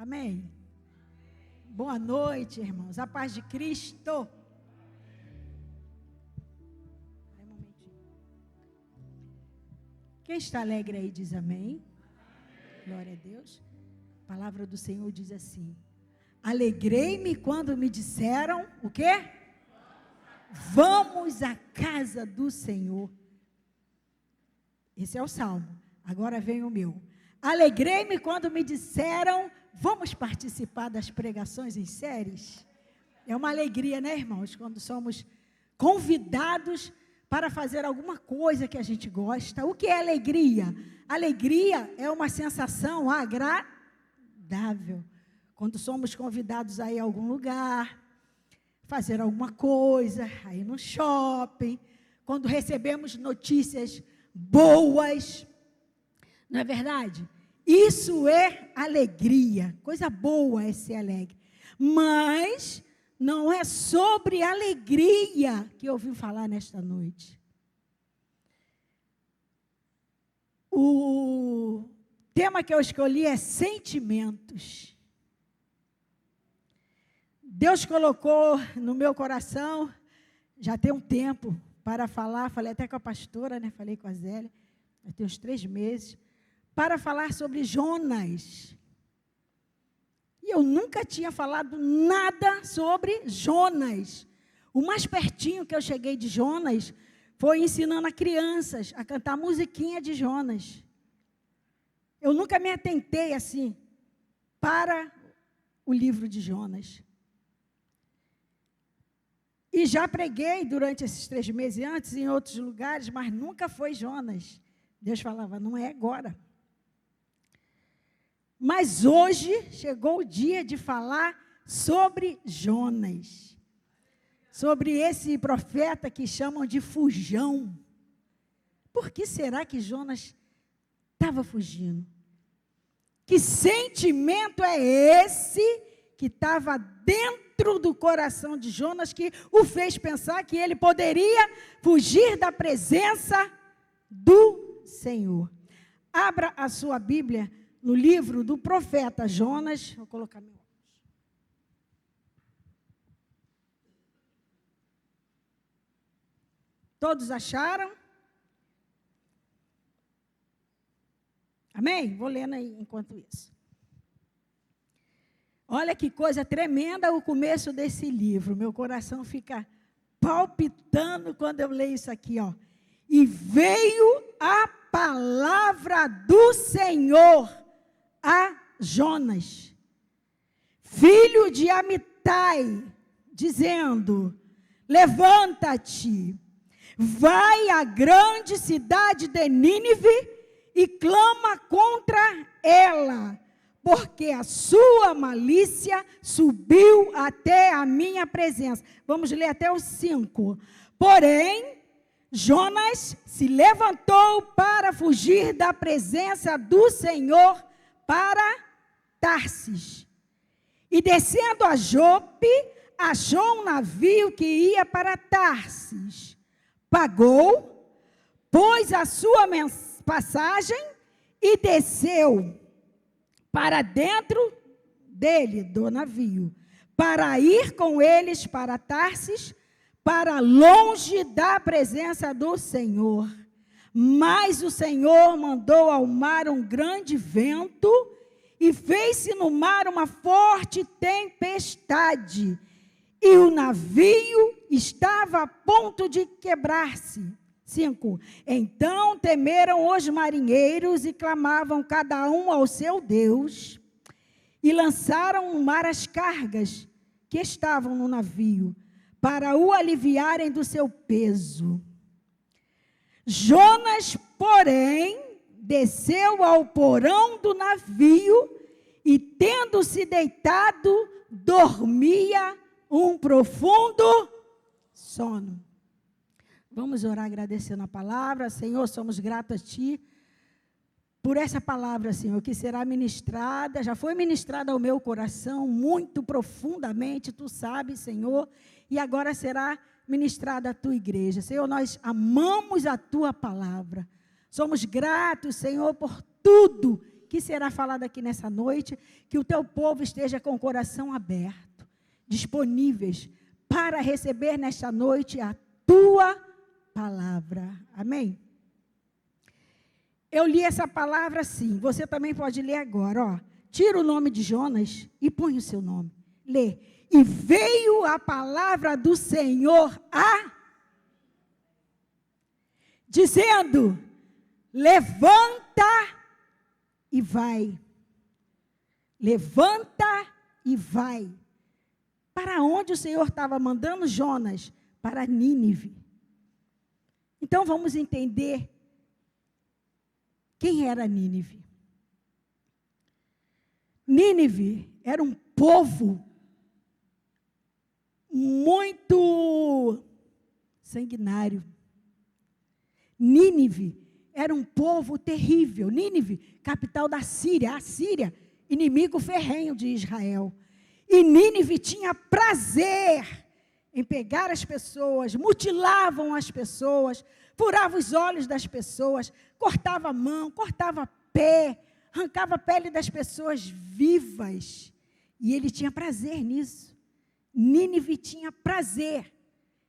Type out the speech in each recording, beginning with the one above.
Amém? Boa noite, irmãos. A paz de Cristo. Quem está alegre aí diz amém. Glória a Deus. A palavra do Senhor diz assim: alegrei-me quando me disseram o quê? Vamos à casa do Senhor. Esse é o salmo. Agora vem o meu. Alegrei-me quando me disseram, vamos participar das pregações em séries. É uma alegria, né, irmãos? Quando somos convidados para fazer alguma coisa que a gente gosta. O que é alegria? Alegria é uma sensação agradável. Quando somos convidados a ir a algum lugar, fazer alguma coisa, a ir no shopping, quando recebemos notícias boas, não é verdade? Isso é alegria, coisa boa é ser alegre. Mas não é sobre alegria que eu ouvi falar nesta noite. O tema que eu escolhi é sentimentos. Deus colocou no meu coração, já tem um tempo, para falar, falei até com a pastora, né? Falei com a Zélia, já tem uns 3 meses, para falar sobre Jonas. E eu nunca tinha falado nada sobre Jonas. O mais pertinho que eu cheguei de Jonas foi ensinando a crianças a cantar musiquinha de Jonas. Eu nunca me atentei assim para o livro de Jonas. E já preguei durante esses 3 meses antes em outros lugares, mas nunca foi Jonas. Deus falava, não é agora. Mas hoje chegou o dia de falar sobre Jonas. Sobre esse profeta que chamam de fujão. Por que será que Jonas estava fugindo? Que sentimento é esse que estava dentro do coração de Jonas, que o fez pensar que ele poderia fugir da presença do Senhor? Abra a sua Bíblia no livro do profeta Jonas. Vou colocar meu óculos. Todos acharam? Amém? Vou lendo aí enquanto isso. Olha que coisa tremenda o começo desse livro. Meu coração fica palpitando quando eu leio isso aqui, ó. E veio a palavra do Senhor a Jonas, filho de Amitai, dizendo: levanta-te, vai à grande cidade de Nínive e clama contra ela, porque a sua malícia subiu até a minha presença. Vamos ler até o 5. Porém, Jonas se levantou para fugir da presença do Senhor para Tarsis. E descendo a Jope, achou um navio que ia para Tarsis. Pagou, pôs a sua passagem e desceu para dentro dele, do navio, para ir com eles para Tarsis, para longe da presença do Senhor. Mas o Senhor mandou ao mar um grande vento e fez-se no mar uma forte tempestade, e o navio estava a ponto de quebrar-se. 5. Então temeram os marinheiros e clamavam cada um ao seu Deus, e lançaram no mar as cargas que estavam no navio, para o aliviarem do seu peso. Jonas, porém, desceu ao porão do navio e, tendo-se deitado, dormia um profundo sono. Vamos orar agradecendo a palavra. Senhor, somos gratos a Ti por essa palavra, Senhor, que será ministrada, já foi ministrada ao meu coração muito profundamente, Tu sabes, Senhor, e agora será ministrada à Tua igreja. Senhor, nós amamos a Tua palavra. Somos gratos, Senhor, por tudo que será falado aqui nessa noite, que o teu povo esteja com o coração aberto, disponíveis para receber nesta noite a tua palavra. Amém? Eu li essa palavra assim, você também pode ler agora, ó. Tira o nome de Jonas e põe o seu nome. Lê. E veio a palavra do Senhor dizendo, levanta e vai. Levanta e vai. Para onde o Senhor estava mandando Jonas? Para Nínive. Então vamos entender quem era Nínive. Nínive era um povo muito sanguinário. Nínive era um povo terrível. Nínive, capital da Síria, a Síria, inimigo ferrenho de Israel. E Nínive tinha prazer em pegar as pessoas, mutilavam as pessoas, furava os olhos das pessoas, cortava a mão, cortava pé, arrancava a pele das pessoas vivas. E ele tinha prazer nisso. Nínive tinha prazer.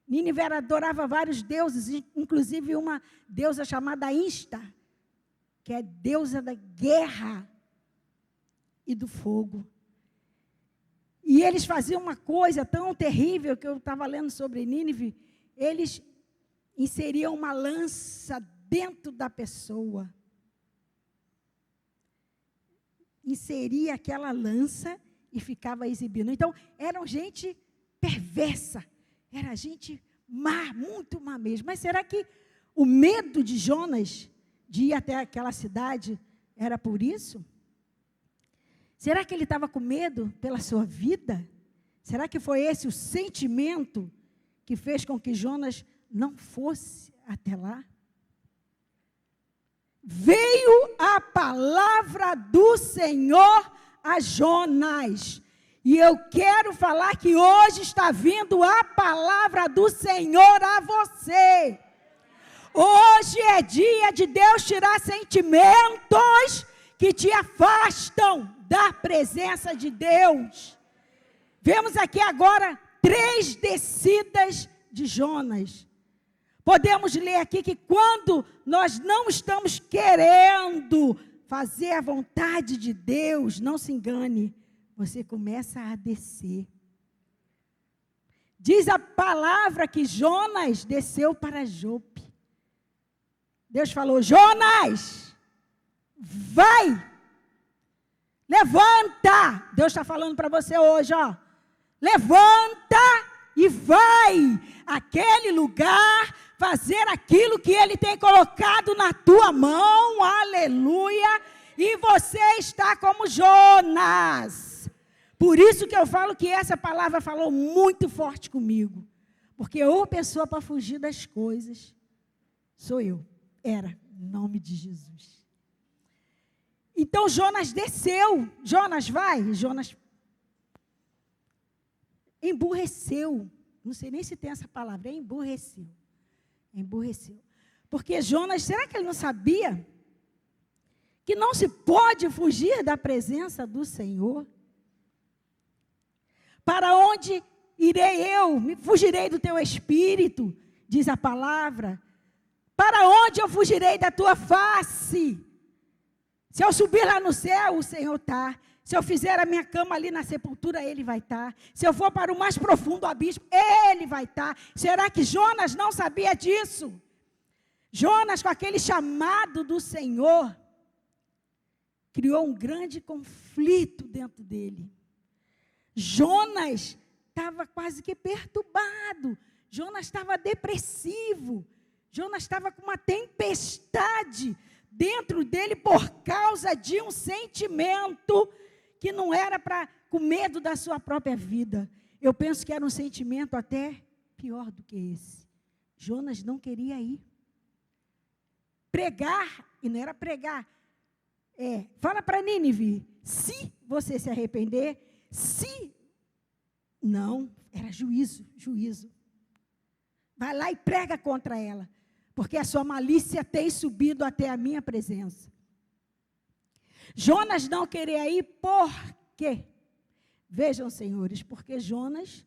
Nínive adorava vários deuses, inclusive uma deusa chamada Insta, que é deusa da guerra e do fogo. E eles faziam uma coisa tão terrível, que eu estava lendo sobre Nínive, eles inseriam uma lança dentro da pessoa. Inseria aquela lança e ficava exibindo. Então, eram gente perversa, era gente má, muito má mesmo. Mas será que o medo de Jonas de ir até aquela cidade era por isso? Será que ele estava com medo pela sua vida? Será que foi esse o sentimento que fez com que Jonas não fosse até lá? Veio a palavra do Senhor a Jonas. E eu quero falar que hoje está vindo a palavra do Senhor a você. Hoje é dia de Deus tirar sentimentos que te afastam da presença de Deus. Vemos aqui agora 3 descidas de Jonas. Podemos ler aqui que quando nós não estamos querendo fazer a vontade de Deus, não se engane, você começa a descer. Diz a palavra que Jonas desceu para Jope. Deus falou, Jonas, vai, levanta. Deus está falando para você hoje, ó. Levanta e vai àquele lugar, fazer aquilo que Ele tem colocado na tua mão, aleluia, e você está como Jonas. Por isso que eu falo que essa palavra falou muito forte comigo, porque ou pessoa para fugir das coisas, sou eu, era, em nome de Jesus. Então Jonas desceu, Jonas vai, Jonas emburreceu, não sei nem se tem essa palavra, emburreceu. Porque Jonas, será que ele não sabia que não se pode fugir da presença do Senhor? Para onde irei eu? Me fugirei do teu espírito, diz a palavra. Para onde eu fugirei da tua face? Se eu subir lá no céu, o Senhor está. Se eu fizer a minha cama ali na sepultura, Ele vai estar. Se eu for para o mais profundo abismo, Ele vai estar. Será que Jonas não sabia disso? Jonas, com aquele chamado do Senhor, criou um grande conflito dentro dele. Jonas estava quase que perturbado. Jonas estava depressivo. Jonas estava com uma tempestade dentro dele por causa de um sentimento que não era com medo da sua própria vida. Eu penso que era um sentimento até pior do que esse. Jonas não queria ir. Pregar, e não era pregar, fala para Nínive, se você se arrepender, se não, era juízo. Vai lá e prega contra ela, porque a sua malícia tem subido até a minha presença. Jonas não queria ir por quê? Vejam, senhores, porque Jonas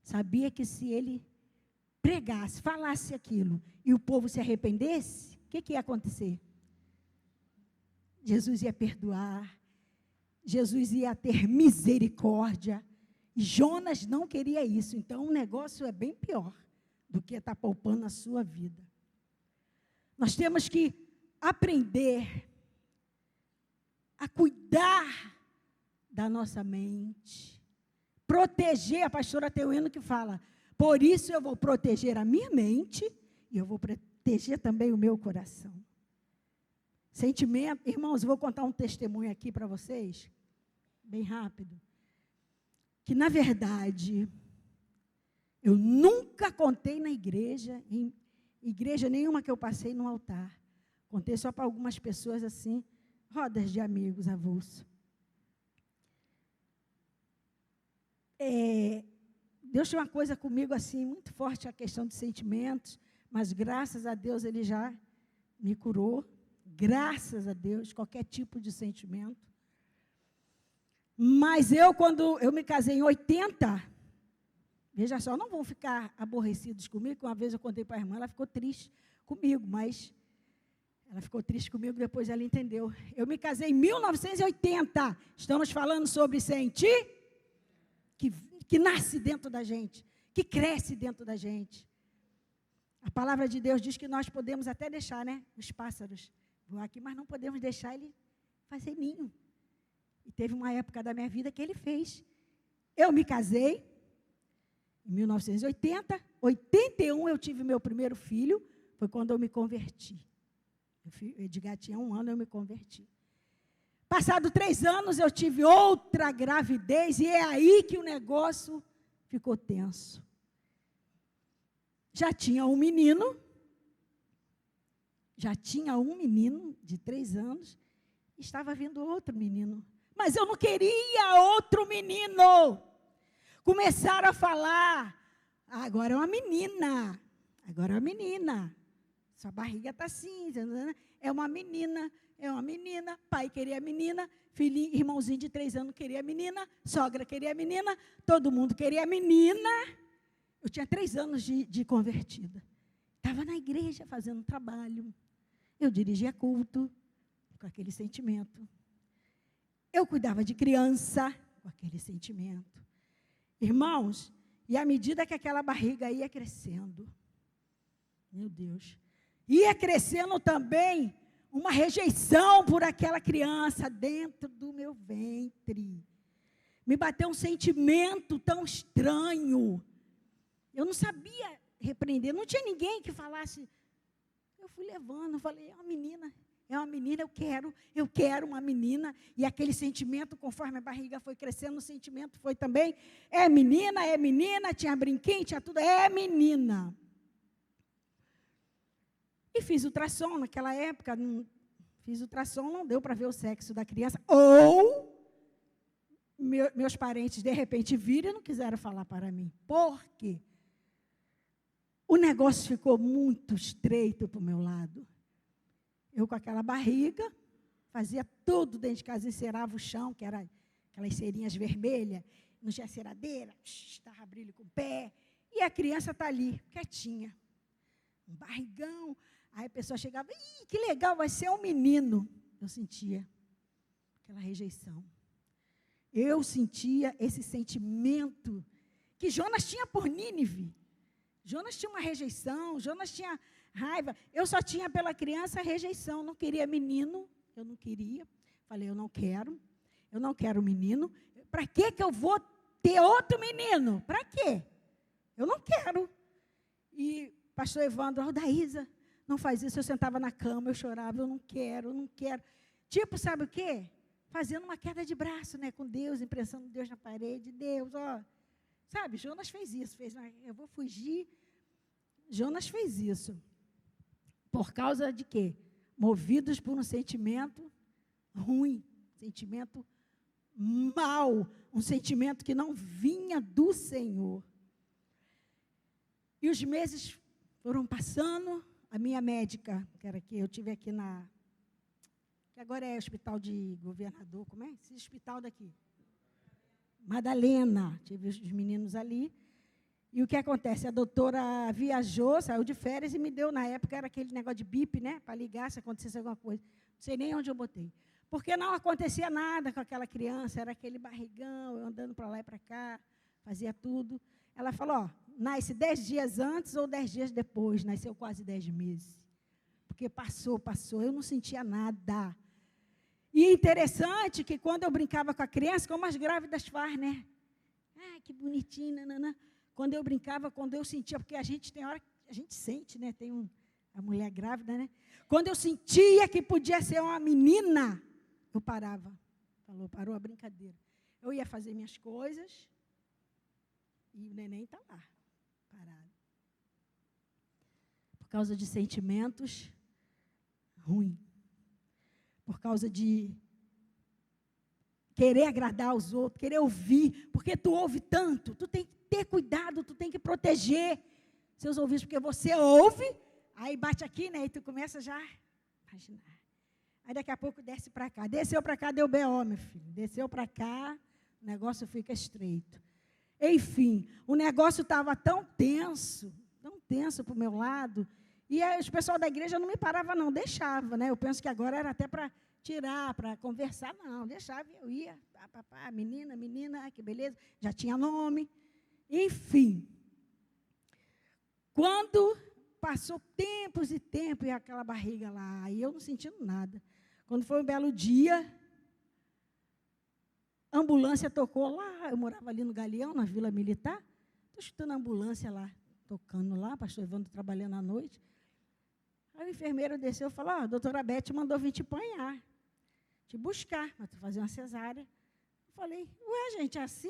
sabia que se ele pregasse, falasse aquilo, e o povo se arrependesse, o que ia acontecer? Jesus ia perdoar, Jesus ia ter misericórdia. E Jonas não queria isso, então o negócio é bem pior do que estar poupando a sua vida. Nós temos que aprender a cuidar da nossa mente, proteger. A pastora tem um hino que fala: por isso eu vou proteger a minha mente e eu vou proteger também o meu coração. Sentimento, irmãos, eu vou contar um testemunho aqui para vocês, bem rápido, que na verdade eu nunca contei na igreja, em igreja nenhuma que eu passei no altar. Contei só para algumas pessoas assim, rodas de amigos avulso. Deus tinha uma coisa comigo assim, muito forte, a questão de sentimentos, mas graças a Deus Ele já me curou, graças a Deus, qualquer tipo de sentimento. Mas quando eu me casei em 80, veja só, não vão ficar aborrecidos comigo, que uma vez eu contei para a irmã, ela ficou triste comigo, mas ela ficou triste comigo, depois ela entendeu. Eu me casei em 1980, estamos falando sobre sentir, que nasce dentro da gente, que cresce dentro da gente. A palavra de Deus diz que nós podemos até deixar, né, os pássaros voar aqui, mas não podemos deixar ele fazer ninho. E teve uma época da minha vida que ele fez. Eu me casei em 1980, 81 eu tive meu primeiro filho, foi quando eu me converti. O Edgar tinha 1 ano, eu me converti. Passado 3 anos, eu tive outra gravidez, e é aí que o negócio ficou tenso. Já tinha um menino de 3 anos, estava vindo outro menino. Mas eu não queria outro menino. Começaram a falar: agora é uma menina, agora é uma menina. Sua barriga está assim, é uma menina, pai queria menina, filhinho, irmãozinho de 3 anos queria menina, sogra queria menina, todo mundo queria menina. Eu tinha 3 anos de convertida. Estava na igreja fazendo trabalho. Eu dirigia culto com aquele sentimento. Eu cuidava de criança com aquele sentimento. Irmãos, e à medida que aquela barriga ia crescendo, meu Deus, ia crescendo também uma rejeição por aquela criança dentro do meu ventre. Me bateu um sentimento tão estranho. Eu não sabia repreender, não tinha ninguém que falasse. Eu fui levando, falei, é uma menina, eu quero uma menina. E aquele sentimento, conforme a barriga foi crescendo, o sentimento foi também, é menina, tinha brinquinho, tinha tudo, é menina. E fiz ultrassom naquela época, não deu para ver o sexo da criança. Ou meus parentes, de repente, viram e não quiseram falar para mim. Por quê? O negócio ficou muito estreito para o meu lado. Eu com aquela barriga, fazia tudo dentro de casa, encerava o chão, que era aquelas cerinhas vermelhas, não tinha ceradeira, estava brilho com o pé, e a criança está ali, quietinha, um barrigão. Aí a pessoa chegava, ih, que legal, vai ser um menino. Eu sentia aquela rejeição. Eu sentia esse sentimento que Jonas tinha por Nínive. Jonas tinha uma rejeição, Jonas tinha raiva. Eu só tinha pela criança rejeição, não queria menino, eu não queria. Falei, eu não quero menino. Para que eu vou ter outro menino? Para quê? Eu não quero. E pastor Evandro, Aldaísa, não faz isso. Eu sentava na cama, eu chorava, eu não quero. Tipo, sabe o quê? Fazendo uma queda de braço, né, com Deus, impressando Deus na parede. Deus, ó. Sabe, Jonas fez isso. Eu vou fugir. Jonas fez isso. Por causa de quê? Movidos por um sentimento ruim, sentimento mau, um sentimento que não vinha do Senhor. E os meses foram passando, a minha médica, que era que eu tive aqui que agora é hospital de governador, como é? Esse hospital daqui. Madalena, tive os meninos ali. E o que acontece? A doutora viajou, saiu de férias e me deu, na época, era aquele negócio de bip, né? Para ligar se acontecesse alguma coisa. Não sei nem onde eu botei. Porque não acontecia nada com aquela criança, era aquele barrigão, eu andando para lá e para cá, fazia tudo. Ela falou, ó, nasce 10 dias antes ou 10 dias depois, nasceu quase 10 meses. Porque passou, eu não sentia nada. E é interessante que quando eu brincava com a criança, como as grávidas fazem, né? Ah, que bonitinho, nananã. Quando eu brincava, quando eu sentia, porque a gente tem hora que a gente sente, né? Tem a mulher grávida, né? Quando eu sentia que podia ser uma menina, eu parava. Parou a brincadeira. Eu ia fazer minhas coisas e o neném está lá, parado. Por causa de sentimentos ruins. Por causa de querer agradar aos outros, querer ouvir, porque tu ouve tanto, tu tem que ter cuidado, tu tem que proteger seus ouvidos, porque você ouve, aí bate aqui, né, e tu começa já a imaginar. Aí daqui a pouco desce para cá. Desceu para cá, deu B.O., meu filho. Desceu para cá, o negócio fica estreito. Enfim, o negócio estava tão tenso para o meu lado, e aí, o pessoal da igreja não me parava, não, deixava, né? Eu penso que agora era até para tirar, para conversar, não, deixava, eu ia, menina, que beleza, já tinha nome. Enfim, quando passou tempos e tempos, e aquela barriga lá, e eu não sentindo nada. Quando foi um belo dia, a ambulância tocou lá, eu morava ali no Galeão, na Vila Militar, estou escutando a ambulância lá, tocando lá, pastor Evandro trabalhando à noite. Aí o enfermeiro desceu e falou, a doutora Beth mandou vir te apanhar, te buscar, para tu fazer uma cesárea. Eu falei, ué, gente, é assim?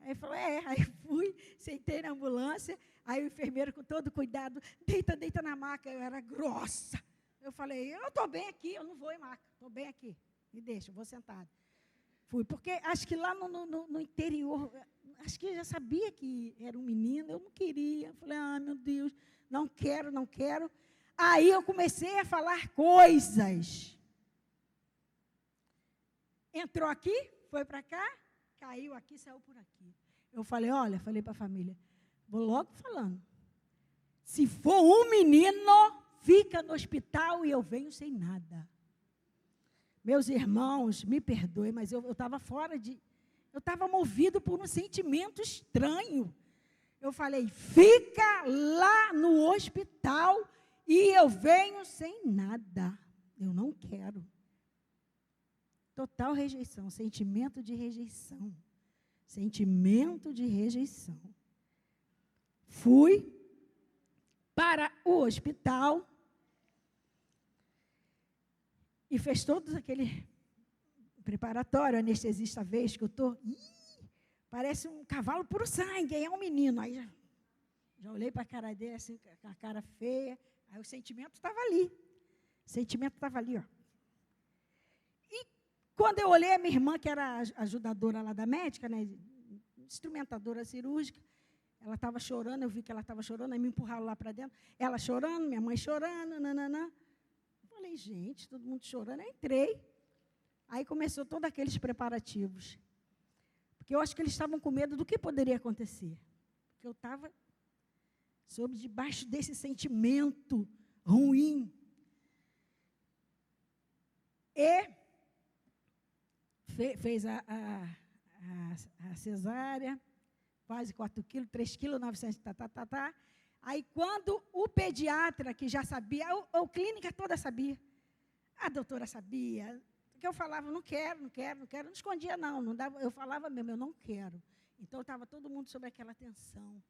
Aí ele falou, aí fui, sentei na ambulância, aí o enfermeiro com todo cuidado, deita na maca, eu era grossa. Eu falei, eu estou bem aqui, eu não vou em maca, estou bem aqui, me deixa, eu vou sentada. Fui, porque acho que lá no interior, acho que eu já sabia que era um menino, eu não queria. Eu falei, meu Deus, não quero. Aí eu comecei a falar coisas. Entrou aqui, foi para cá, caiu aqui, saiu por aqui. Eu falei, falei para a família, vou logo falando. Se for um menino, fica no hospital e eu venho sem nada. Meus irmãos, me perdoem, mas eu estava eu estava movido por um sentimento estranho. Eu falei, fica lá no hospital e eu venho sem nada. Eu não quero. Total rejeição, sentimento de rejeição. Sentimento de rejeição. Fui para o hospital e fez todo aquele preparatório, o anestesista veio, escutou, parece um cavalo puro sangue, aí é um menino. Aí já olhei para a cara dele, assim, com a cara feia, aí o sentimento estava ali. Ó. E quando eu olhei a minha irmã, que era ajudadora lá da médica, né, instrumentadora cirúrgica, ela estava chorando, eu vi que ela estava chorando, aí me empurraram lá para dentro, ela chorando, minha mãe chorando, nananã. Falei, gente, todo mundo chorando. Eu entrei. Aí começou todos aqueles preparativos. Porque eu acho que eles estavam com medo do que poderia acontecer. Porque eu estava debaixo desse sentimento ruim. E fez a cesárea, quase 4 quilos, 3 quilos, 900, Aí, quando o pediatra, que já sabia, a clínica toda sabia, a doutora sabia, que eu falava, não quero, não escondia, não dava, eu falava mesmo, eu não quero. Então, estava todo mundo sob aquela tensão,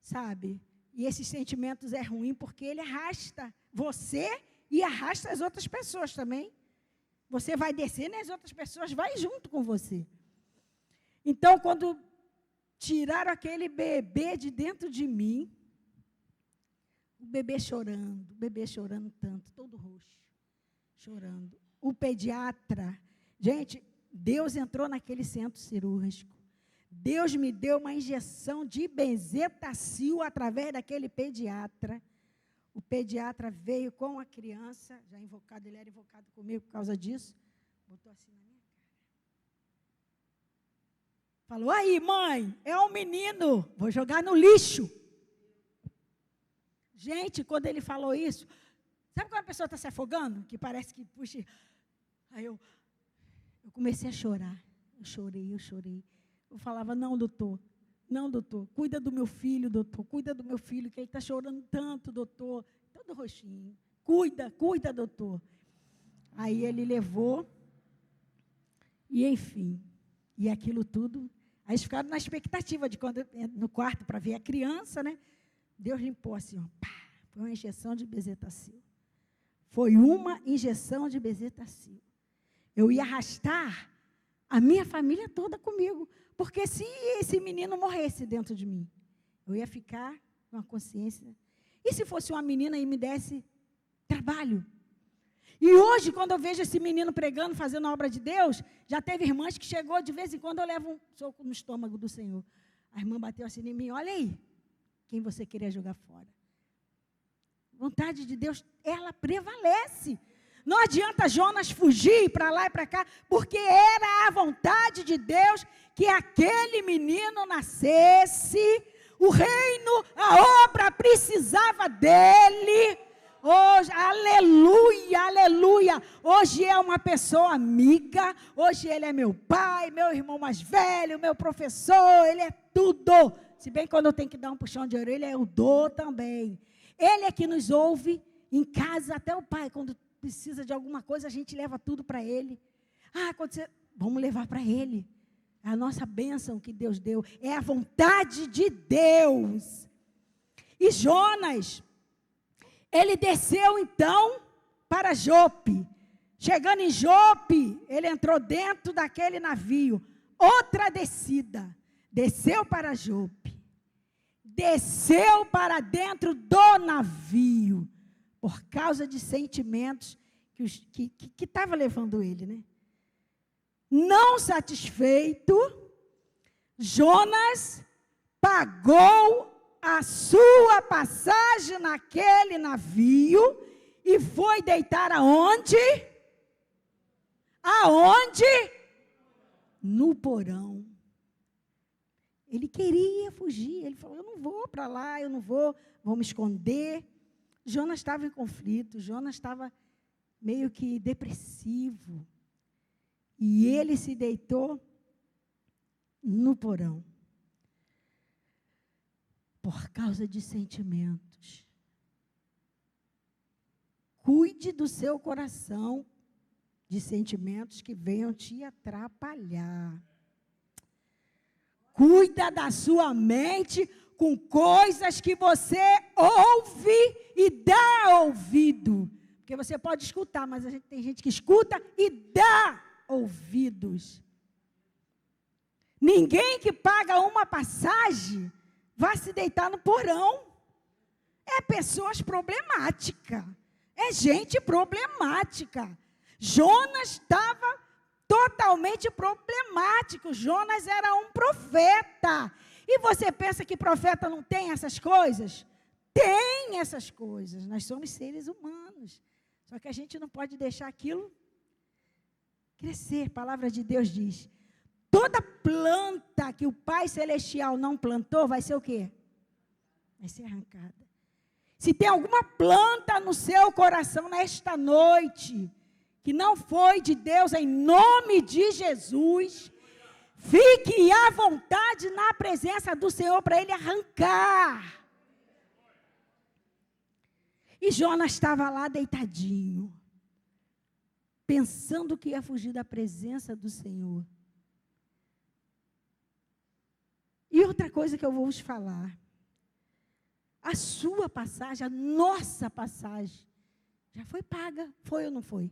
sabe? E esses sentimentos é ruim, porque ele arrasta você e arrasta as outras pessoas também. Você vai descendo e as outras pessoas vão junto com você. Então, quando tiraram aquele bebê de dentro de mim, o bebê chorando tanto, todo roxo, chorando. O pediatra, gente, Deus entrou naquele centro cirúrgico. Deus me deu uma injeção de benzetacil através daquele pediatra. O pediatra veio com a criança, já invocado, ele era invocado comigo por causa disso, botou assim na minha cara. Falou, aí mãe, é um menino, vou jogar no lixo. Gente, quando ele falou isso, sabe quando a pessoa está se afogando? Que parece que, puxa, aí eu comecei a chorar. Eu chorei. Eu falava, não, doutor, cuida do meu filho, doutor, cuida do meu filho, que ele está chorando tanto, doutor, todo roxinho. Cuida, doutor. Aí ele levou, e enfim, e aquilo tudo, aí eles ficaram na expectativa de quando no quarto para ver a criança, né? Deus limpou assim, ó, pá, foi uma injeção de bezetacil. Eu ia arrastar a minha família toda comigo, porque se esse menino morresse dentro de mim, eu ia ficar com a consciência. E se fosse uma menina e me desse trabalho? E hoje, quando eu vejo esse menino pregando, fazendo a obra de Deus, já teve irmãs que chegou, de vez em quando eu levo um soco no estômago do Senhor. A irmã bateu assim em mim, olha aí, quem você queria jogar fora. Vontade de Deus, ela prevalece. Não adianta Jonas fugir para lá e para cá, porque era a vontade de Deus que aquele menino nascesse, o reino, a obra precisava dele. Hoje, aleluia, hoje é uma pessoa amiga, hoje ele é meu pai, meu irmão mais velho, meu professor, ele é tudo. Se bem que quando eu tenho que dar um puxão de orelha, eu dou também. Ele é que nos ouve em casa, até o pai, quando precisa de alguma coisa, a gente leva tudo para ele. Vamos levar para ele. É a nossa bênção que Deus deu, é a vontade de Deus. E Jonas, ele desceu então para Jope. Chegando em Jope, ele entrou dentro daquele navio. Outra descida, desceu para Jope. Desceu para dentro do navio, por causa de sentimentos que estava levando ele, né? Não satisfeito, Jonas pagou a sua passagem naquele navio e foi deitar aonde? No porão. Ele queria fugir, ele falou, eu não vou para lá, vou me esconder. Jonas estava em conflito, Jonas estava meio que depressivo. E ele se deitou no porão. Por causa de sentimentos. Cuide do seu coração de sentimentos que venham te atrapalhar. Cuida da sua mente com coisas que você ouve e dá ouvido. Porque você pode escutar, mas tem gente que escuta e dá ouvidos. Ninguém que paga uma passagem vai se deitar no porão. É pessoas problemáticas. É gente problemática. Jonas estava totalmente problemático. Jonas era um profeta. E você pensa que profeta não tem essas coisas? Tem essas coisas. Nós somos seres humanos. Só que a gente não pode deixar aquilo crescer. A palavra de Deus diz: toda planta que o Pai Celestial não plantou, vai ser o quê? Vai ser arrancada. Se tem alguma planta no seu coração nesta noite que não foi de Deus, em nome de Jesus, fique à vontade na presença do Senhor para Ele arrancar. E Jonas estava lá deitadinho, pensando que ia fugir da presença do Senhor. E outra coisa que eu vou vos falar, a sua passagem, a nossa passagem, já foi paga, foi ou não foi?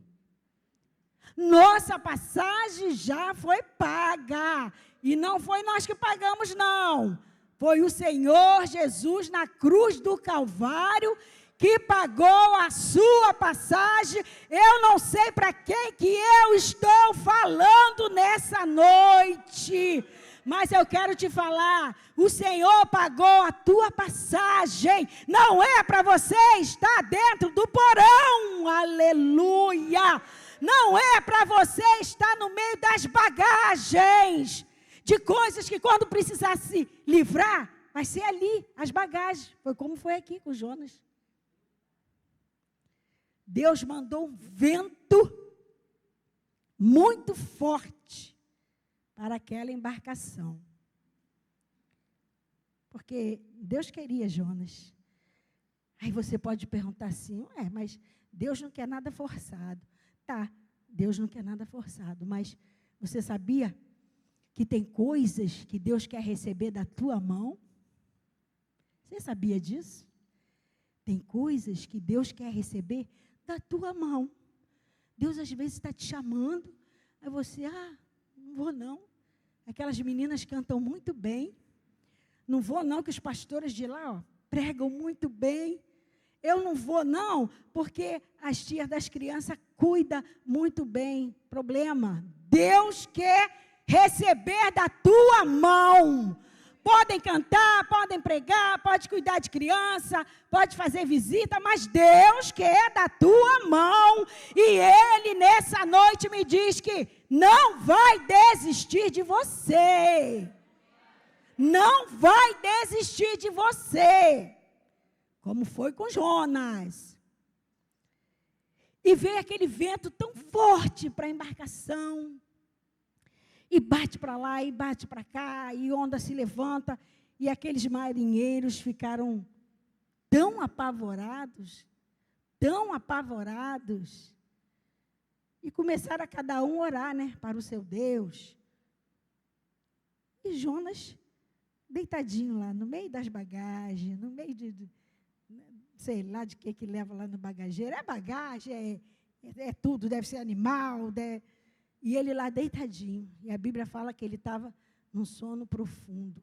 Nossa passagem já foi paga. E não foi nós que pagamos, não. Foi o Senhor Jesus na cruz do Calvário que pagou a sua passagem. Eu não sei para quem que eu estou falando nessa noite, Mas eu quero te falar, o Senhor pagou a tua passagem. Não é para você estar dentro do porão. Aleluia. Não é para você estar no meio das bagagens. De coisas que quando precisar se livrar, vai ser ali, as bagagens. Foi como foi aqui com Jonas. Deus mandou um vento muito forte para aquela embarcação. Porque Deus queria Jonas. Aí você pode perguntar assim, mas Deus não quer nada forçado. Tá, Deus não quer nada forçado, mas você sabia que tem coisas que Deus quer receber da tua mão? Você sabia disso? Tem coisas que Deus quer receber da tua mão. Deus às vezes está te chamando, aí você, não vou não. Aquelas meninas cantam muito bem. Não vou não, que os pastores de lá, pregam muito bem. Eu não vou não, porque as tias das crianças cuidam muito bem. Problema, Deus quer receber da tua mão. Podem cantar, podem pregar, pode cuidar de criança, pode fazer visita, mas Deus quer da tua mão. E Ele nessa noite me diz que não vai desistir de você. Não vai desistir de você. Como foi com Jonas. E veio aquele vento tão forte para a embarcação. E bate para lá, e bate para cá, e onda se levanta. E aqueles marinheiros ficaram tão apavorados, e começaram a cada um orar, para o seu Deus. E Jonas, deitadinho lá, no meio das bagagens, no meio sei lá de que leva lá no bagageiro. É bagagem, é tudo, deve ser animal, E ele lá deitadinho. E a Bíblia fala que ele estava num sono profundo.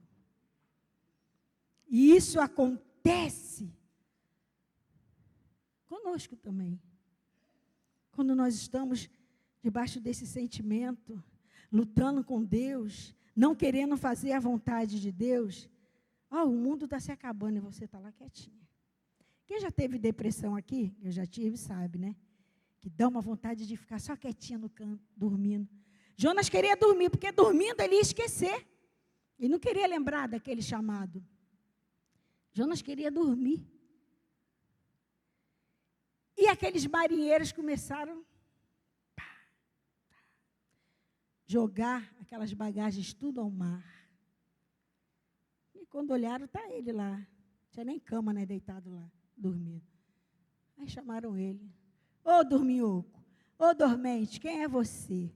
E isso acontece conosco também. Quando nós estamos debaixo desse sentimento, lutando com Deus, não querendo fazer a vontade de Deus, o mundo está se acabando e você está lá quietinha. Quem já teve depressão aqui? Eu já tive, sabe, né? Que dá uma vontade de ficar só quietinha no canto, dormindo. Jonas queria dormir, porque dormindo ele ia esquecer. Ele não queria lembrar daquele chamado. Jonas queria dormir. E aqueles marinheiros começaram a jogar aquelas bagagens tudo ao mar. E quando olharam, está ele lá. Não tinha nem cama, deitado lá, dormindo. Aí chamaram ele. Ô dorminhoco, ô dormente, quem é você?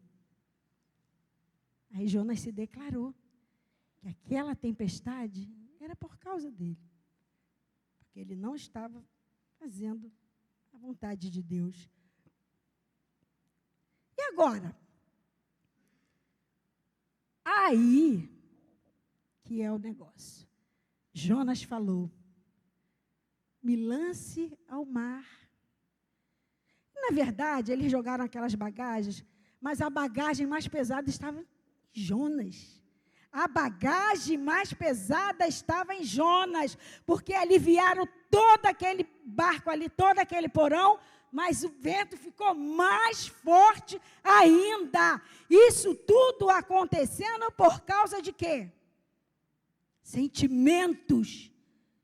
Aí Jonas se declarou que aquela tempestade era por causa dele. Porque ele não estava fazendo a vontade de Deus. E agora? Aí que é o negócio. Jonas falou, me lance ao mar. Na verdade, eles jogaram aquelas bagagens, mas a bagagem mais pesada estava em Jonas. A bagagem mais pesada estava em Jonas, porque aliviaram todo aquele barco ali, todo aquele porão, mas o vento ficou mais forte ainda. Isso tudo acontecendo por causa de quê? Sentimentos.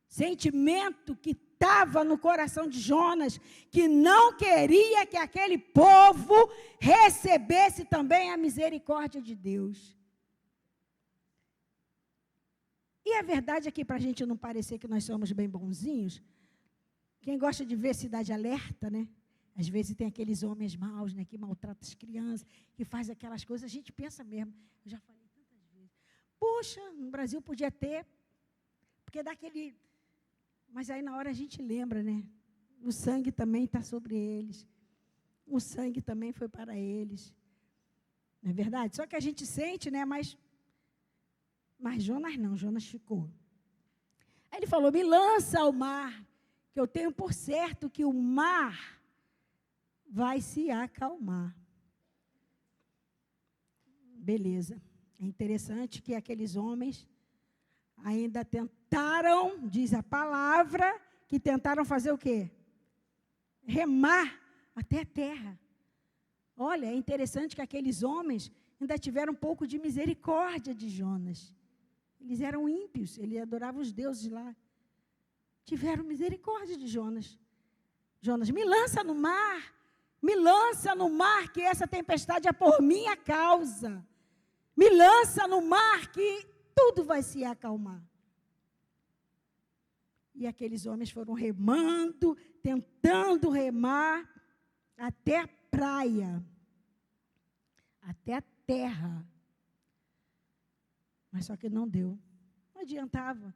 Sentimento que estava no coração de Jonas, que não queria que aquele povo recebesse também a misericórdia de Deus. E a verdade é que, para a gente não parecer que nós somos bem bonzinhos, quem gosta de ver Cidade Alerta, às vezes tem aqueles homens maus, que maltratam as crianças, que faz aquelas coisas, a gente pensa mesmo, eu já falei tantas vezes, poxa, no Brasil podia ter, porque dá aquele... Mas aí na hora a gente lembra, o sangue também está sobre eles. O sangue também foi para eles. Não é verdade? Só que a gente sente, mas Jonas não, Jonas ficou. Aí ele falou, me lança ao mar, que eu tenho por certo que o mar vai se acalmar. Beleza. É interessante que aqueles homens ainda tentaram, diz a palavra, que tentaram fazer o quê? Remar até a terra. Olha, é interessante que aqueles homens ainda tiveram um pouco de misericórdia de Jonas. Eles eram ímpios, eles adoravam os deuses lá. Tiveram misericórdia de Jonas. Jonas, me lança no mar, que essa tempestade é por minha causa. Me lança no mar que tudo vai se acalmar. E aqueles homens foram remando, tentando remar até a praia, até a terra. Mas só que não deu. Não adiantava.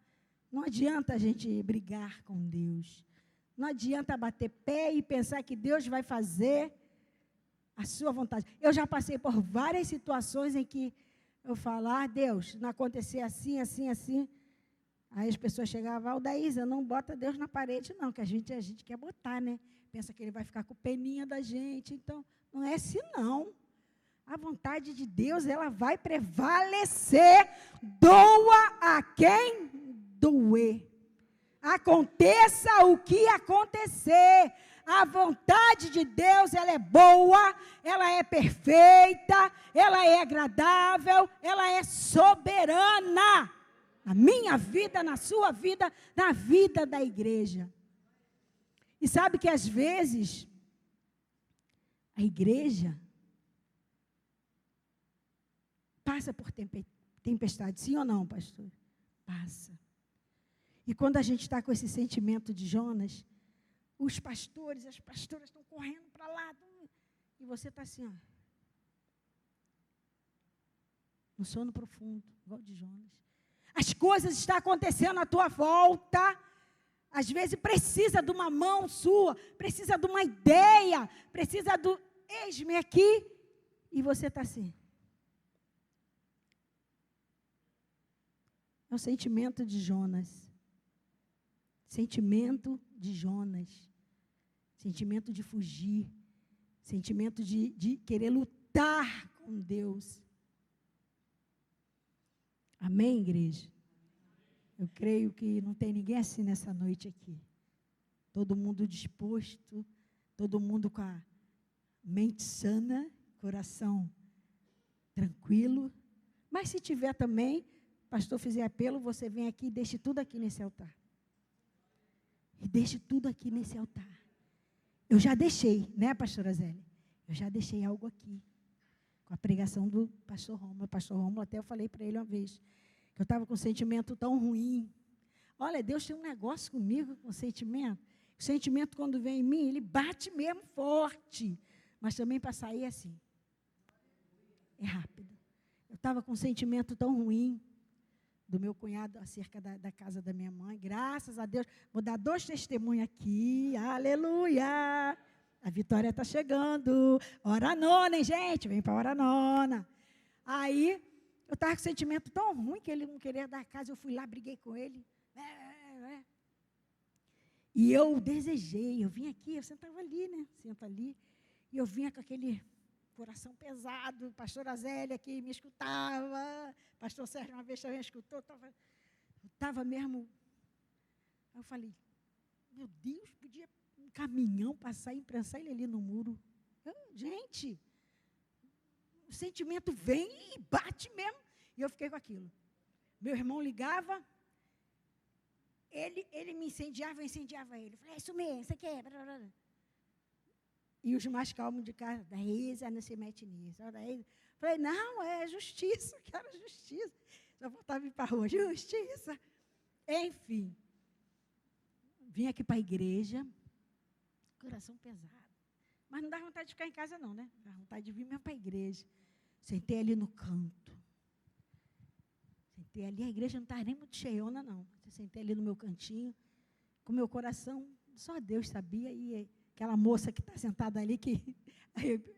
Não adianta a gente brigar com Deus. Não adianta bater pé e pensar que Deus vai fazer a sua vontade. Eu já passei por várias situações em que eu falar, Deus, não acontecer assim, assim, assim. Aí as pessoas chegavam, Aldaísa, não bota Deus na parede, não, que a gente quer botar, né? Pensa que ele vai ficar com peninha da gente. Então, não é assim, não. A vontade de Deus, ela vai prevalecer. Doa a quem doer. Aconteça o que acontecer. A vontade de Deus, ela é boa, ela é perfeita, ela é agradável, ela é soberana. Na minha vida, na sua vida, na vida da igreja. E sabe que às vezes, a igreja passa por tempestade, sim ou não, pastor? Passa. E quando a gente está com esse sentimento de Jonas, os pastores, as pastoras estão correndo para lá, e você está assim, ó, no sono profundo, igual de Jonas. As coisas estão acontecendo à tua volta, às vezes precisa de uma mão sua, precisa de uma ideia, precisa do, eis-me aqui, e você está assim. É o sentimento de Jonas. Sentimento de Jonas. Sentimento de fugir. Sentimento de querer lutar com Deus. Amém, igreja? Eu creio que não tem ninguém assim nessa noite aqui. Todo mundo disposto, todo mundo com a mente sana, coração tranquilo. Mas se tiver também, pastor fizer apelo, você vem aqui e deixe tudo aqui nesse altar. E deixe tudo aqui nesse altar. Eu já deixei, né, pastora Zélia? Eu já deixei algo aqui. Com a pregação do pastor Rômulo. Pastor Rômulo, até eu falei para ele uma vez, que eu estava com um sentimento tão ruim. Olha, Deus tem um negócio comigo, com sentimento. O sentimento, quando vem em mim, ele bate mesmo forte. Mas também para sair é assim. É rápido. Eu estava com um sentimento tão ruim do meu cunhado acerca da casa da minha mãe. Graças a Deus. Vou dar 2 testemunhos aqui. Aleluia! A vitória está chegando. Hora nona, hein, gente? Vem para a hora nona. Aí, eu estava com um sentimento tão ruim que ele não queria dar a casa. Eu fui lá, briguei com ele. E eu desejei. Eu vim aqui, eu sentava ali, né? Senta ali. E eu vinha com aquele coração pesado. Pastora Zélia que me escutava. Pastor Sérgio uma vez também escutou. Eu estava mesmo... Aí eu falei, meu Deus, podia um caminhão passar e imprensar ele ali no muro. Gente, o sentimento vem e bate mesmo. E eu fiquei com aquilo. Meu irmão ligava, ele me incendiava, eu incendiava ele. Eu falei, é isso mesmo, isso aqui é... E os mais calmos de casa, da Isa não se mete nisso. Falei, não, é justiça, quero justiça. Já voltava para a rua, justiça. Enfim, vim aqui para a igreja, coração pesado. Mas não dá vontade de ficar em casa não, né? Dá vontade de vir mesmo para a igreja. Sentei ali no canto. Sentei ali, a igreja não estava nem muito cheiona, não. Sentei ali no meu cantinho, com meu coração, só Deus sabia, e aquela moça que está sentada ali, que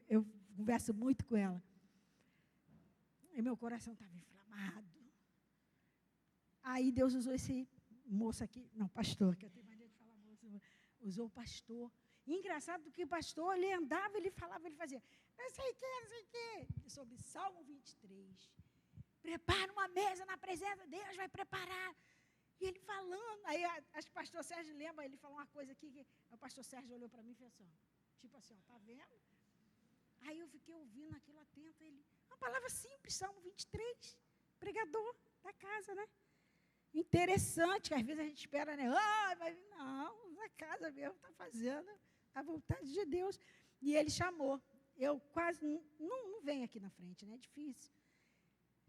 eu converso muito com ela. E meu coração estava inflamado. Aí Deus usou esse moço aqui, não, pastor, que eu tenho maneira de falar moço, usou o pastor. E engraçado que o pastor, ele andava, ele falava, ele fazia, não sei o que, sobre Salmo 23. prepara uma mesa na presença, Deus vai preparar. E ele falando, aí acho que o pastor Sérgio lembra, ele falou uma coisa aqui, que o pastor Sérgio olhou para mim e fez assim, tipo assim, ó, tá vendo? Aí eu fiquei ouvindo aquilo atento, ele, uma palavra simples, Salmo 23, pregador da casa, né? Interessante, que às vezes a gente espera, né? Mas não, na casa mesmo está fazendo a vontade de Deus. E ele chamou. Eu quase não venho aqui na frente, né? É difícil.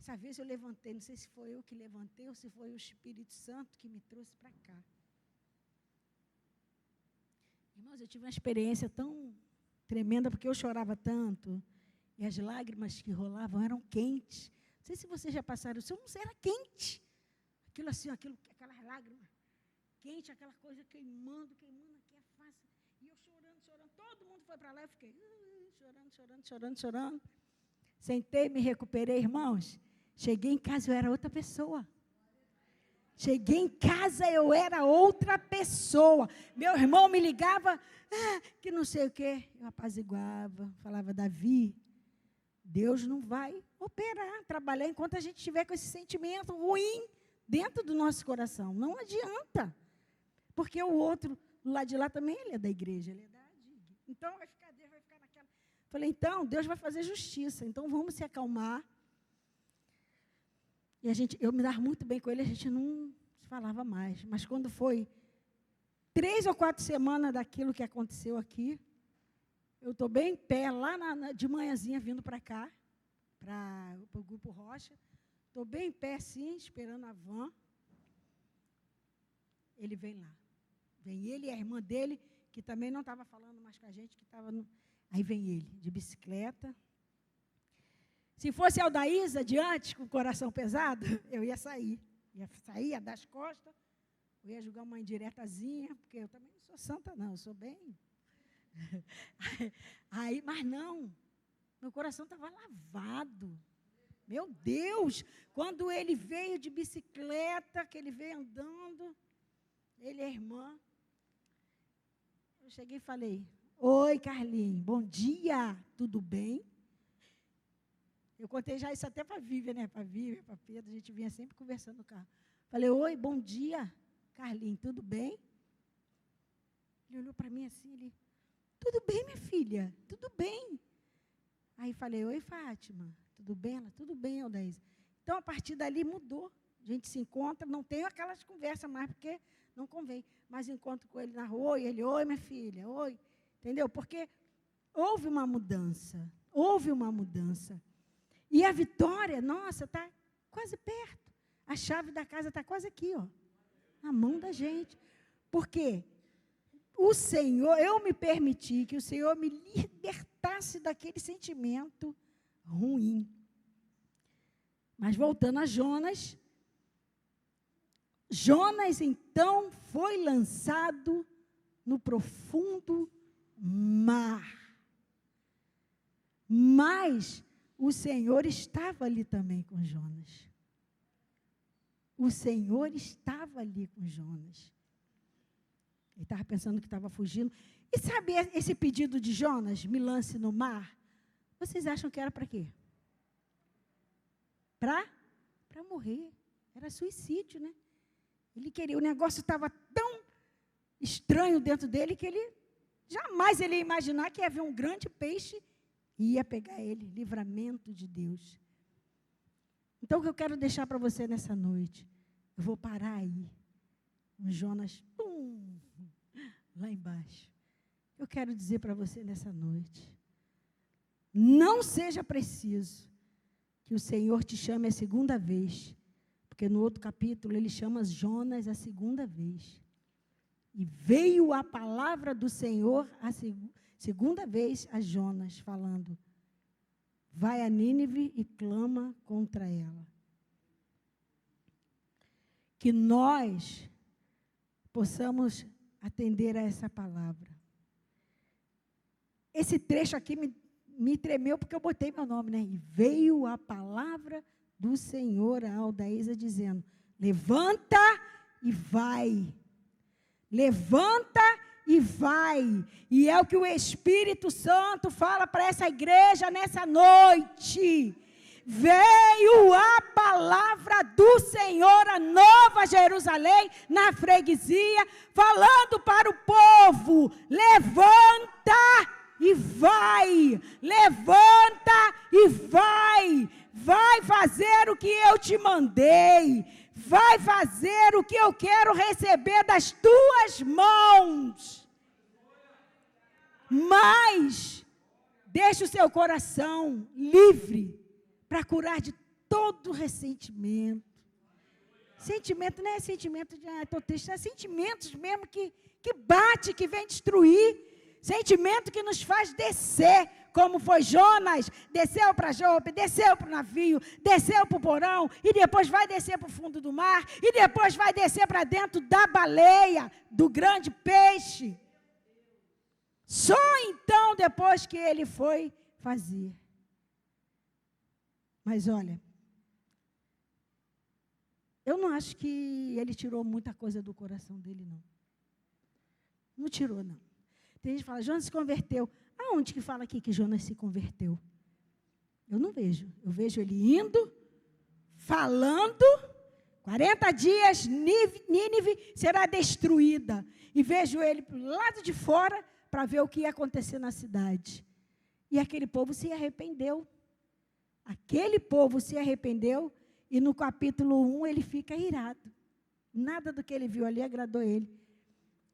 Essa vez eu levantei, não sei se foi eu que levantei ou se foi o Espírito Santo que me trouxe para cá. Irmãos, eu tive uma experiência tão tremenda, porque eu chorava tanto, e as lágrimas que rolavam eram quentes. Não sei se vocês já passaram, o seu não era quente. Aquilo assim, aquelas lágrimas quentes, aquela coisa queimando aqui a face. E eu chorando. Todo mundo foi para lá, eu fiquei chorando. Sentei, me recuperei, irmãos. Cheguei em casa, eu era outra pessoa. Cheguei em casa, eu era outra pessoa. Meu irmão me ligava, que não sei o quê. Eu apaziguava, falava, Davi, Deus não vai operar, trabalhar enquanto a gente estiver com esse sentimento ruim dentro do nosso coração. Não adianta. Porque o outro, do lado de lá também, ele é da igreja, ele é da DIG. Então, Deus vai ficar naquela... Falei, então, Deus vai fazer justiça. Então, vamos se acalmar. E eu me dava muito bem com ele, a gente não falava mais. Mas quando foi 3 ou 4 semanas daquilo que aconteceu aqui, eu estou bem em pé, lá de manhãzinha, vindo para cá, para o Grupo Rocha. Estou bem em pé, assim, esperando a van. Ele vem lá. Vem ele e a irmã dele, que também não estava falando mais com a gente, que estava no... Aí vem ele, de bicicleta. Se fosse a Aldaísa adiante, com o coração pesado, eu ia sair. Ia dar as costas, eu ia jogar uma indiretazinha, porque eu também não sou santa, não, eu sou bem... Mas não, meu coração estava lavado. Meu Deus, quando ele veio de bicicleta, que ele veio andando, ele e a irmã, eu cheguei e falei, oi, Carlinhos, bom dia, tudo bem? Eu contei já isso até para a Vívia, né? Para a Vívia, para Pedro, a gente vinha sempre conversando no carro. Falei, oi, bom dia, Carlinhos, tudo bem? Ele olhou para mim assim, ele, tudo bem, minha filha, tudo bem. Aí falei, oi, Fátima, tudo bem? Ela, tudo bem, Aldaísa. Então, a partir dali mudou. A gente se encontra, não tem aquelas conversas mais, porque não convém. Mas encontro com ele na rua, e ele, oi, minha filha, oi. Entendeu? Porque houve uma mudança. E a vitória, nossa, está quase perto. A chave da casa está quase aqui, ó, na mão da gente. Por quê? O Senhor, eu me permiti que o Senhor me libertasse daquele sentimento ruim. Mas voltando a Jonas, então foi lançado no profundo mar. Mas o Senhor estava ali também com Jonas. O Senhor estava ali com Jonas. Ele estava pensando que estava fugindo. E sabe esse pedido de Jonas, me lance no mar? Vocês acham que era para quê? Para morrer. Era suicídio, né? Ele queria, o negócio estava tão estranho dentro dele que jamais ele ia imaginar que ia haver um grande peixe e ia pegar ele. Livramento de Deus. Então, o que eu quero deixar para você nessa noite, eu vou parar aí. Um Jonas, lá embaixo. Eu quero dizer para você nessa noite, não seja preciso que o Senhor te chame a segunda vez, porque no outro capítulo ele chama Jonas a segunda vez. E veio a palavra do Senhor a segunda vez a Jonas, falando, vai a Nínive e clama contra ela. Que nós possamos atender a essa palavra. Esse trecho aqui me tremeu porque eu botei meu nome, né? E veio a palavra do Senhor a Aldaísa dizendo, levanta e vai. Levanta e vai. E é o que o Espírito Santo fala para essa igreja nessa noite. veio a palavra do Senhor a Nova Jerusalém, na freguesia, falando para o povo: levanta e vai, levanta e vai fazer o que eu te mandei, vai fazer o que eu quero receber das tuas mãos. Mas deixe o seu coração livre para curar de todo ressentimento. Sentimento não é sentimento de, estou triste, é sentimentos mesmo que bate, que vem destruir. Sentimento que nos faz descer, como foi Jonas, desceu para Jope, desceu para o navio, desceu para o porão, e depois vai descer para o fundo do mar, e depois vai descer para dentro da baleia, do grande peixe. Só então, depois que ele foi fazer. Mas olha, eu não acho que ele tirou muita coisa do coração dele, não. Não tirou, não. Tem gente que fala: Jonas se converteu. Aonde que fala aqui que Jonas se converteu? Eu não vejo. Eu vejo ele indo, falando, 40 dias, Nínive será destruída. E vejo ele para o lado de fora para ver o que ia acontecer na cidade. E aquele povo se arrependeu. Aquele povo se arrependeu e no capítulo 1 ele fica irado. Nada do que ele viu ali agradou ele.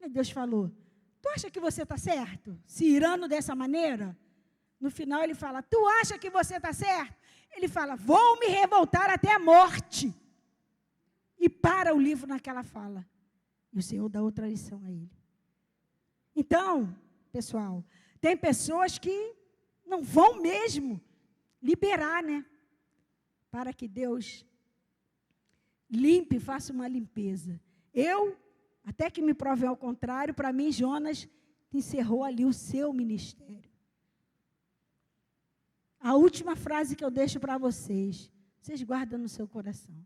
E Deus falou: tu acha que você está certo? Se irando dessa maneira? No final ele fala: tu acha que você está certo? Ele fala: vou me revoltar até a morte. E para o livro naquela fala. E o Senhor dá outra lição a ele. Então, pessoal, tem pessoas que não vão mesmo liberar, né? Para que Deus limpe, faça uma limpeza. Até que me provem ao contrário, para mim, Jonas encerrou ali o seu ministério. A última frase que eu deixo para vocês guardam no seu coração.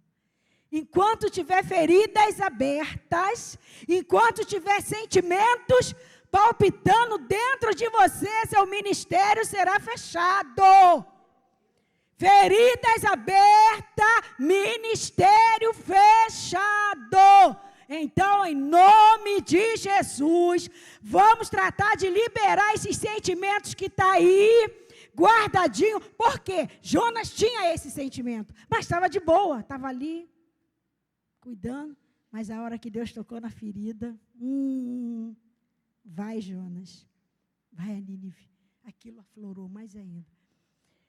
Enquanto tiver feridas abertas, enquanto tiver sentimentos palpitando dentro de você, seu ministério será fechado. Feridas abertas, ministério fechado. Então, em nome de Jesus, vamos tratar de liberar esses sentimentos que estão aí, guardadinho. Por quê? Jonas tinha esse sentimento, mas estava de boa, estava ali, cuidando. Mas a hora que Deus tocou na ferida, vai Jonas, vai a Nínive. Aquilo aflorou mais ainda.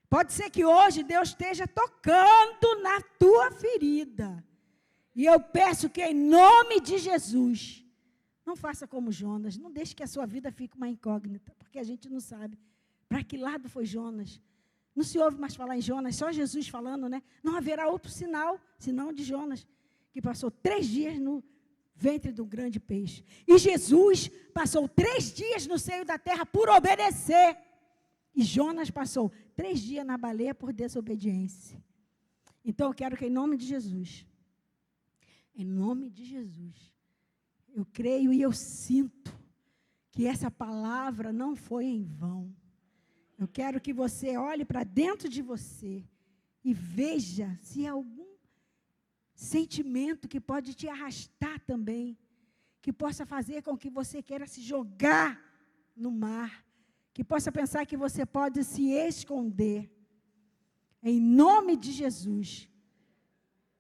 Pode ser que hoje Deus esteja tocando na tua ferida. E eu peço que em nome de Jesus, não faça como Jonas, não deixe que a sua vida fique uma incógnita, porque a gente não sabe para que lado foi Jonas. Não se ouve mais falar em Jonas, só Jesus falando, né? Não haverá outro sinal, senão de Jonas, que passou 3 dias no ventre do grande peixe. E Jesus passou 3 dias no seio da terra por obedecer. E Jonas passou 3 dias na baleia por desobediência. Então eu quero que em nome de Jesus, eu creio e eu sinto que essa palavra não foi em vão. Eu quero que você olhe para dentro de você e veja se há algum sentimento que pode te arrastar também, que possa fazer com que você queira se jogar no mar, que possa pensar que você pode se esconder. Em nome de Jesus,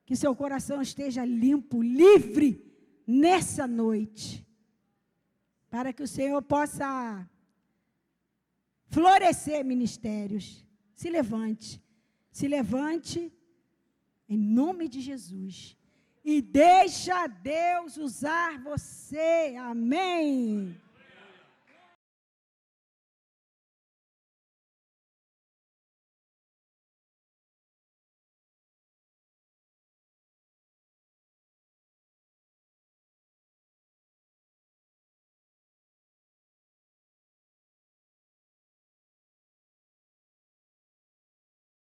que seu coração esteja limpo, livre nessa noite, para que o Senhor possa florescer ministérios. Se levante em nome de Jesus e deixa Deus usar você. Amém.